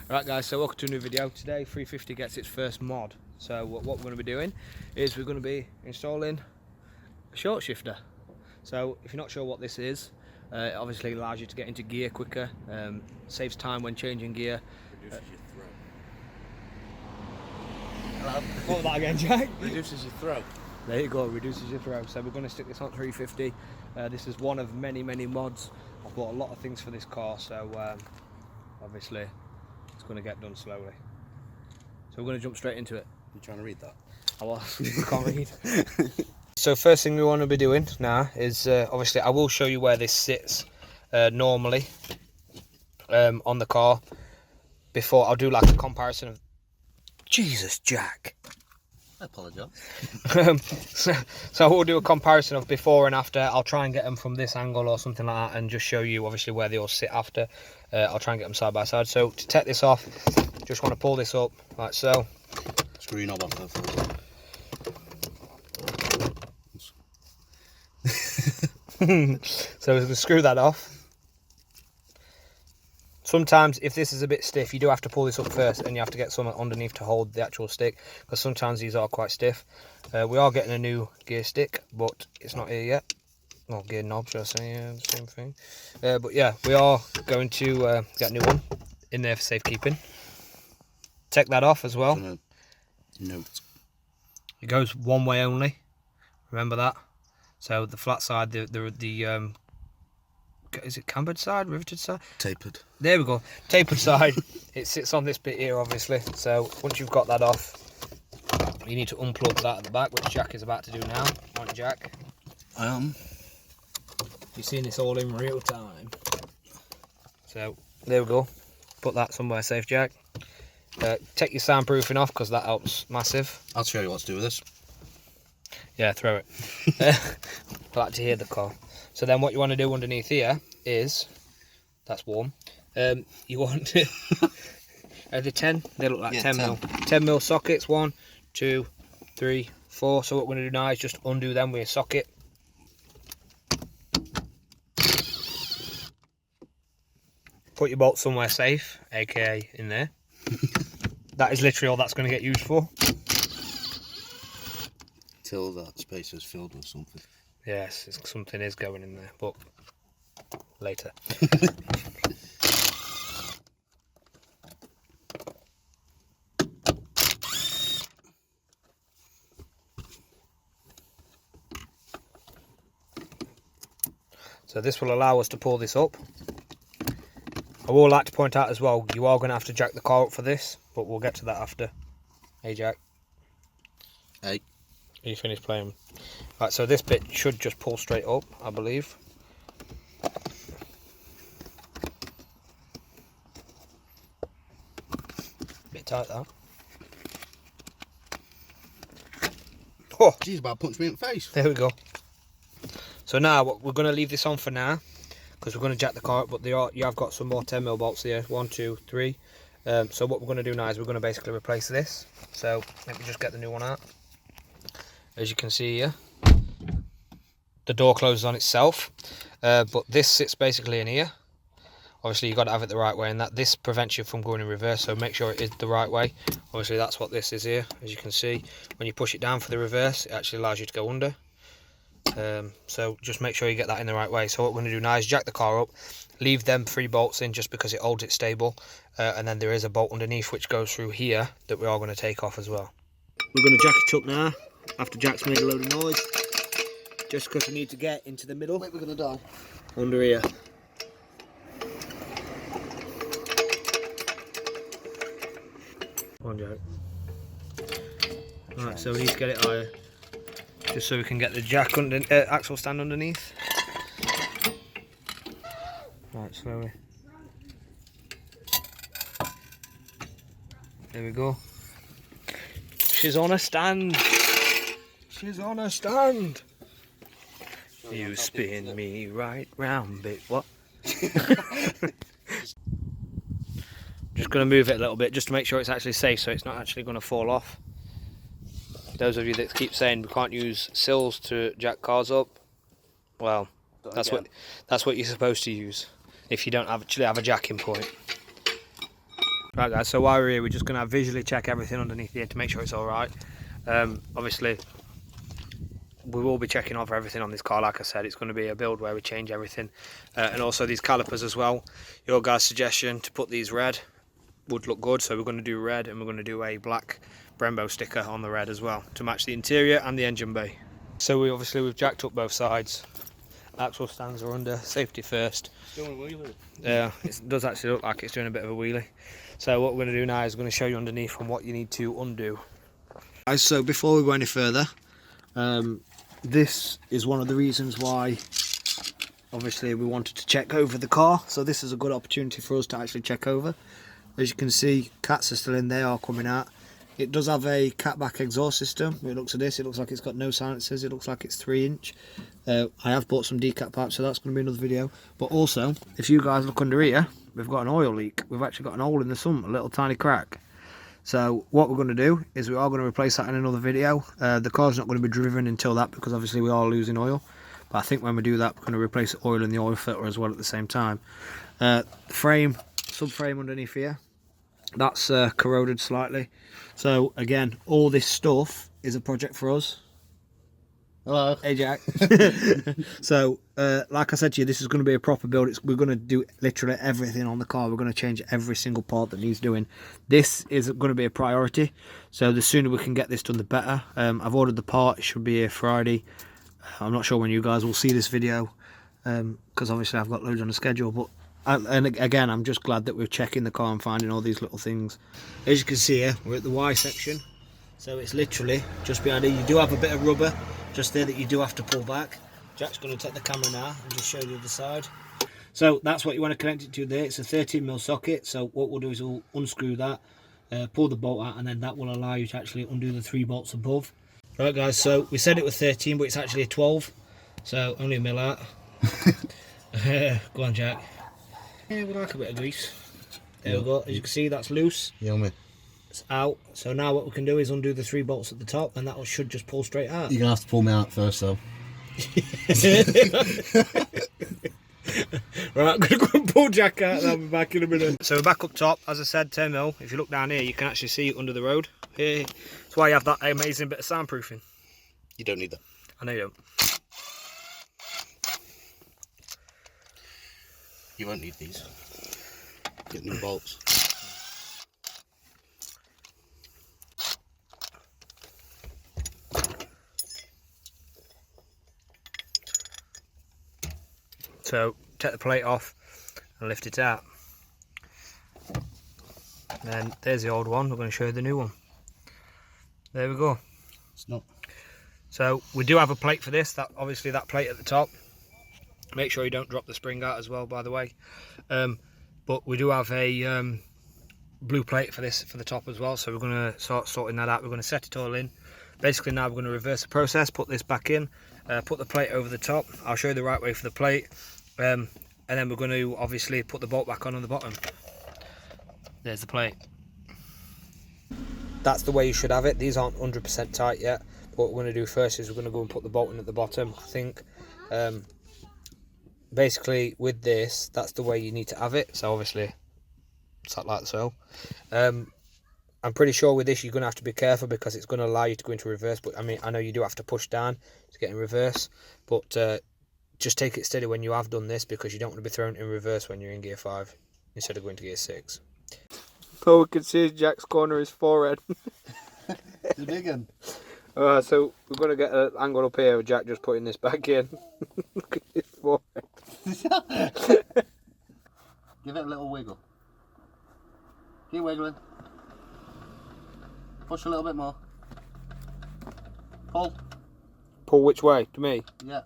Alright guys, so welcome to a new video. Today 350 gets its first mod. So what we're going to be doing is we're going to be installing a short shifter. So if you're not sure what this is, it obviously allows you to get into gear quicker, saves time when changing gear. Reduces your throw. What was that again, Jack? Reduces your throw. There you go, reduces your throw. So we're going to stick this on 350. This is one of many mods. I've bought a lot of things for this car, so obviously it's going to get done slowly. So we're going to jump straight into it. You trying to read that? I can't read. So first thing we want to be doing now is obviously I will show you where this sits normally on the car. Before I'll do like a comparison of... Jesus, Jack. I apologise. so we'll do a comparison of before and after. I'll try and get them from this angle or something like that and just show you obviously where they all sit after. I'll try and get them side by side. So to take this off, just want to pull this up like so. Screw your knob off there first. So we're going to screw that off. Sometimes if this is a bit stiff, you do have to pull this up first and you have to get something underneath to hold the actual stick, because sometimes these are quite stiff. We are getting a new gear stick, but it's not here yet. Well, gear knob, should I say, yeah, the same thing. But yeah, we are going to get a new one in there for safekeeping. Take that off as well. Note. It goes one way only, remember that. So the flat side, the is it cambered side, riveted side? Tapered. There we go, tapered side. It sits on this bit here, obviously. So once you've got that off, you need to unplug that at the back, which Jack is about to do now. Aren't you, Jack? I am. You're seeing this all in real time. So there we go. Put that somewhere safe, Jack. Take your soundproofing off, because that helps massive. I'll show you what to do with this. Yeah, throw it. I like to hear the car. So then what you want to do underneath here is, that's warm, you want to, are they 10? They look like 10 mil. 10 mil sockets, 1, 2, 3, 4. So what we're going to do now is just undo them with a socket. Put your bolt somewhere safe, aka in there. That is literally all that's going to get used for. Till that space is filled with something. Yes, something is going in there, but later. So this will allow us to pull this up. I would like to point out as well, you are going to have to jack the car up for this, but we'll get to that after. Hey, Jack. Hey. You finished playing? Right, so this bit should just pull straight up, I believe. Bit tight, that. Oh, Jeez, about punched me in the face. there we go. So now we're going to leave this on for now, because we're going to jack the car up, but you have got some more 10mm bolts here. 1, 2, 3. So what we're going to do now is we're going to basically replace this. So let me just get the new one out. As you can see here, the door closes on itself, but this sits basically in here. Obviously you've got to have it the right way, and that this prevents you from going in reverse, so make sure it is the right way. Obviously that's what this is here. As you can see, when you push it down for the reverse, it actually allows you to go under. So just make sure you get that in the right way. So what we're going to do now is jack the car up, leave them 3 bolts in just because it holds it stable, and then there is a bolt underneath which goes through here that we are going to take off as well. We're going to jack it up now, after Jack's made a load of noise, just because we need to get into the middle. Wait, we're going to die. Under here. Come on, Jack. Right, so we need to get it higher, just so we can get the jack under, axle stand underneath. Right, slowly. There we go. She's on a stand. She's on a stand. You spin me right round, bit. What? Just going to move it a little bit just to make sure it's actually safe, so it's not actually going to fall off. Those of you that keep saying we can't use sills to jack cars up, well, that's what you're supposed to use if you don't actually have a jacking point. Right guys, so while we're here, we're just going to visually check everything underneath here to make sure it's alright. Obviously, we will be checking over everything on this car. Like I said, it's going to be a build where we change everything. And also these calipers as well. Your guys' suggestion to put these red would look good, so we're going to do red, and we're going to do a black Brembo sticker on the red as well to match the interior and the engine bay. So we've jacked up both sides. Axle stands are under, safety first. Doing a wheelie. Yeah, it does actually look like it's doing a bit of a wheelie. So what we're going to do now is going to show you underneath from what you need to undo. So before we go any further, this is one of the reasons why obviously we wanted to check over the car. So this is a good opportunity for us to actually check over. As you can see, cats are still in, they are coming out. It does have a catback exhaust system. It looks at this, it looks like it's got no silencers, it looks like it's 3-inch. I have bought some decat pipes, so that's going to be another video. But also, if you guys look under here, we've got an oil leak. We've actually got an hole in the sump, a little tiny crack. So what we're going to do is we are going to replace that in another video. The car's not going to be driven until that, because obviously we are losing oil. But I think when we do that, we're going to replace the oil in the oil filter as well at the same time. The frame, subframe underneath here, that's corroded slightly. So again, all this stuff is a project for us. Hello. Hey Jack. So like I said to you, this is going to be a proper build. We're going to do literally everything on the car. We're going to change every single part that needs doing. This is going to be a priority, so the sooner we can get this done, the better. I've ordered the part. It should be here Friday. I'm not sure when you guys will see this video, because obviously I've got loads on the schedule, but and again, I'm just glad that we're checking the car and finding all these little things. As you can see here, we're at the Y section, so it's literally just behind here. You do have a bit of rubber just there that you do have to pull back. Jack's going to take the camera now and just show you the other side. So that's what you want to connect it to there. It's a 13mm socket, so what we'll do is we'll unscrew that, pull the bolt out, and then that will allow you to actually undo the 3 bolts above. Right guys, so we said it was 13, but it's actually a 12, so only a mil out. Go on Jack. Yeah, we like a bit of grease. There we go. As you can see, that's loose. Yummy. It's out. So now what we can do is undo the 3 bolts at the top, and that should just pull straight out. You're going to have to pull me out first though. Right, I'm going to go and pull Jack out and I'll be back in a minute. So we're back up top. As I said, 10mm. If you look down here, you can actually see it under the road. Here. That's why you have that amazing bit of soundproofing. You don't need that. I know you don't. You won't need these. Get new bolts. So take the plate off and lift it out. And then there's the old one. We're going to show you the new one. There we go. It's not. So we do have a plate for this. That obviously that plate at the top. Make sure you don't drop the spring out as well, by the way. But we do have a blue plate for this for the top as well. So we're going to start sorting that out. We're going to set it all in. Basically now we're going to reverse the process. Put this back in. Put the plate over the top. I'll show you the right way for the plate. And then we're going to obviously put the bolt back on the bottom. There's the plate. That's the way you should have it. These aren't 100% tight yet. But what we're going to do first is we're going to go and put the bolt in at the bottom. I think basically with this, that's the way you need to have it. So obviously it's like so. I'm pretty sure with this you're going to have to be careful because it's going to allow you to go into reverse. But I mean, I know you do have to push down to get in reverse, but just take it steady when you have done this, because you don't want to be thrown in reverse when you're in gear 5 instead of going to gear 6. All we can see is Jack's corner his forehead. It's a big one. So we're going to get an angle up here with Jack just putting this back in. Look at his forehead. Give it a little wiggle. Keep wiggling. Push a little bit more. Pull. Pull which way? To me? Yeah.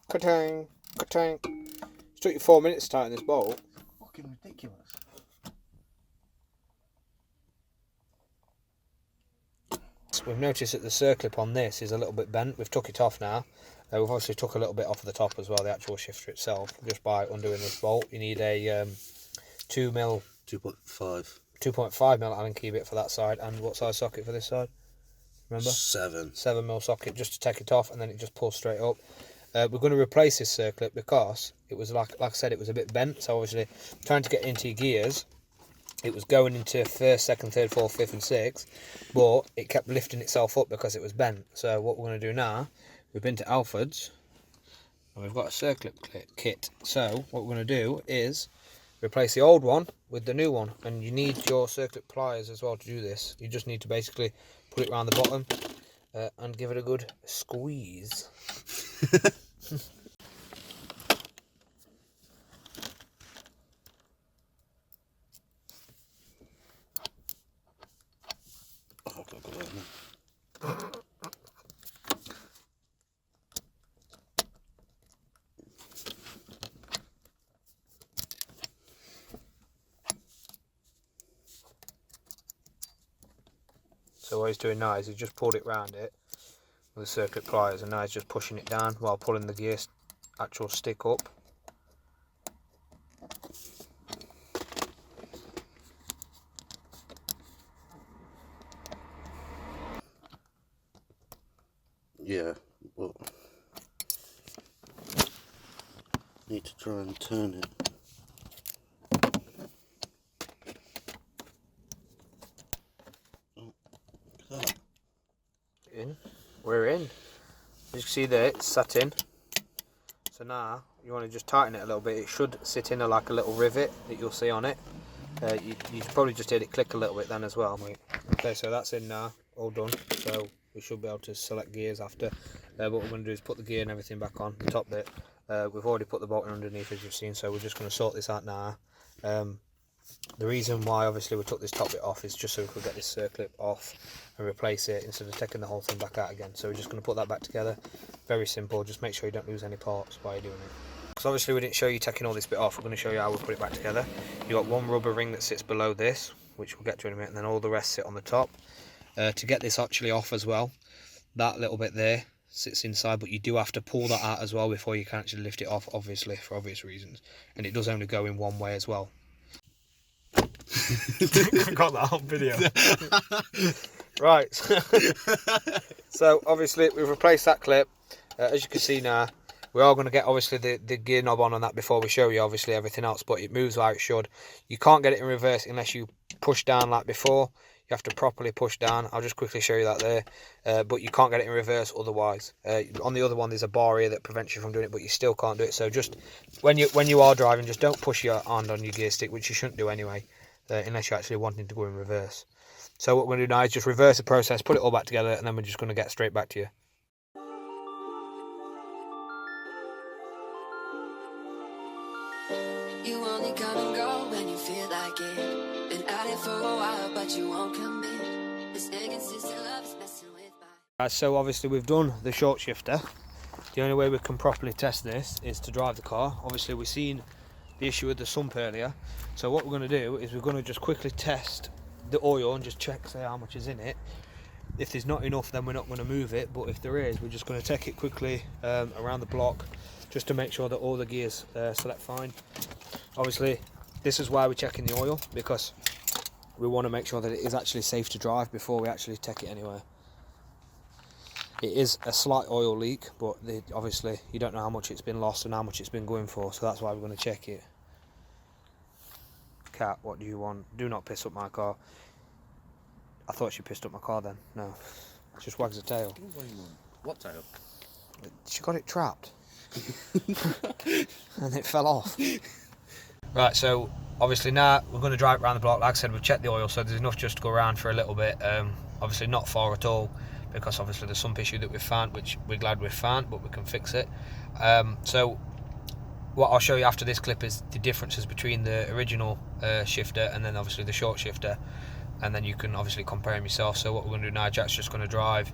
Ka-tang, ka-tang. It took you 4 minutes to tighten this bolt. Fucking ridiculous. We've noticed that the circlip on this is a little bit bent. We've took it off now. We've obviously took a little bit off the top as well, the actual shifter itself, just by undoing this bolt. You need a 2mm. 2.5. 2.5 mil Allen key bit for that side, and what size socket for this side? Remember? 7 mil socket, just to take it off, and then it just pulls straight up. We're going to replace this circlip because it was like I said, it was a bit bent. So obviously, trying to get into your gears, it was going into first, second, third, fourth, fifth, and sixth, but it kept lifting itself up because it was bent. So what we're going to do now, we've been to Alfred's, and we've got a circlip kit. So what we're going to do is replace the old one with the new one, and you need your circlip pliers as well to do this. You just need to basically put it around the bottom and give it a good squeeze. So what he's doing now is he's just pulled it round it with the circuit pliers, and now he's just pushing it down while pulling the gear actual stick up. Yeah, but need to try and turn it. We're in. As you can see there, it's sat in. So now you want to just tighten it a little bit. It should sit in like a little rivet that you'll see on it. You probably just heard it click a little bit then as well. Okay, so that's in now, all done. So we should be able to select gears after. What we're going to do is put the gear and everything back on the top bit. We've already put the bolting underneath, as you've seen, so we're just going to sort this out now. The reason why obviously we took this top bit off is just so we could get this circlip off and replace it instead of taking the whole thing back out again. So we're just going to put that back together. Very simple, just make sure you don't lose any parts while you're doing it. Because obviously we didn't show you taking all this bit off, we're going to show you how we put it back together. You've got one rubber ring that sits below this, which we'll get to in a minute, and then all the rest sit on the top. To get this actually off as well, that little bit there sits inside, but you do have to pull that out as well before you can actually lift it off, obviously, for obvious reasons. And it does only go in one way as well. I got that on video. Right. So obviously we've replaced that clip. As you can see now, we are going to get obviously the gear knob on that before we show you obviously everything else, but it moves how it should. You can't get it in reverse unless you push down like before. You have to properly push down. I'll just quickly show you that there. But you can't get it in reverse otherwise. On the other one there's a bar here that prevents you from doing it, but you still can't do it. So just when you are driving, just don't push your hand on your gear stick, which you shouldn't do anyway, unless you're actually wanting to go in reverse. So what we're going to do now is just reverse the process, put it all back together, and then we're just going to get straight back to you. You only come and go when you feel like it. Been at it for a while, but you won't commit. This inconsistent love is messing with my... So obviously we've done the short shifter. The only way we can properly test this is to drive the car. Obviously we've seen the issue with the sump earlier. So what we're going to do is we're going to just quickly test the oil and just check, say, how much is in it. If there's not enough, then we're not going to move it, but if there is, we're just going to take it quickly around the block just to make sure that all the gears select fine. Obviously this is why we're checking the oil, because we want to make sure that it is actually safe to drive before we actually take it anywhere. It is a slight oil leak, but obviously you don't know how much it's been lost and how much it's been going for, so that's why we're going to check it. Cat, what do you want? Do not piss up my car. I thought she pissed up my car then. No, she just wags her tail. What do you want? What tail? She got it trapped and it fell off. Right, so obviously now we're going to drive it around the block. Like I said, we've checked the oil, so there's enough just to go around for a little bit. Obviously not far at all, because obviously there's some issue that we've found, which we're glad we've found, but we can fix it. So what I'll show you after this clip is the differences between the original shifter and then obviously the short shifter, and then you can obviously compare them yourself. So what we're going to do now, Jack's just going to drive,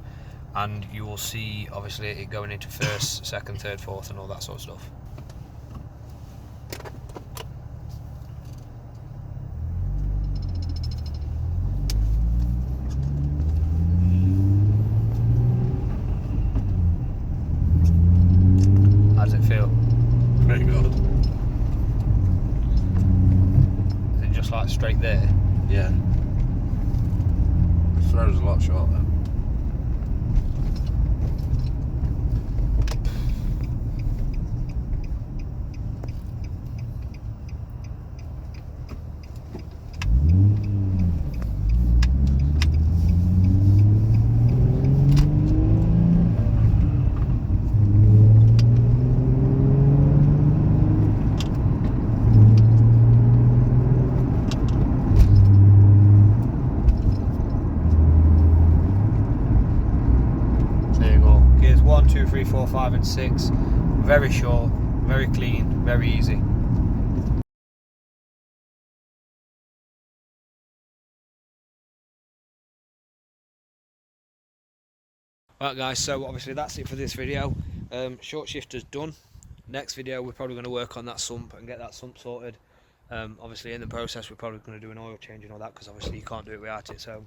and you will see obviously it going into first, second, third, fourth, and all that sort of stuff. How does it feel? Very good. Is it just like straight there? Yeah. The throw's a lot shorter. There you go. Gears 1, 2, 3, 4, 5 and 6. Very short, very clean, very easy. Right guys, so obviously that's it for this video. Short shifter's done. Next video we're probably going to work on that sump and get that sump sorted. Obviously in the process we're probably going to do an oil change and all that, because obviously you can't do it without it. So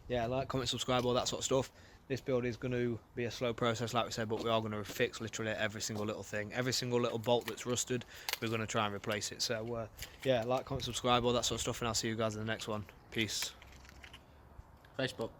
yeah, like, comment, subscribe, all that sort of stuff. This build is going to be a slow process like we said, but we are going to fix literally every single little thing. Every single little bolt that's rusted, we're going to try and replace it. So yeah, like, comment, subscribe, all that sort of stuff, and I'll see you guys in the next one. Peace. Facebook.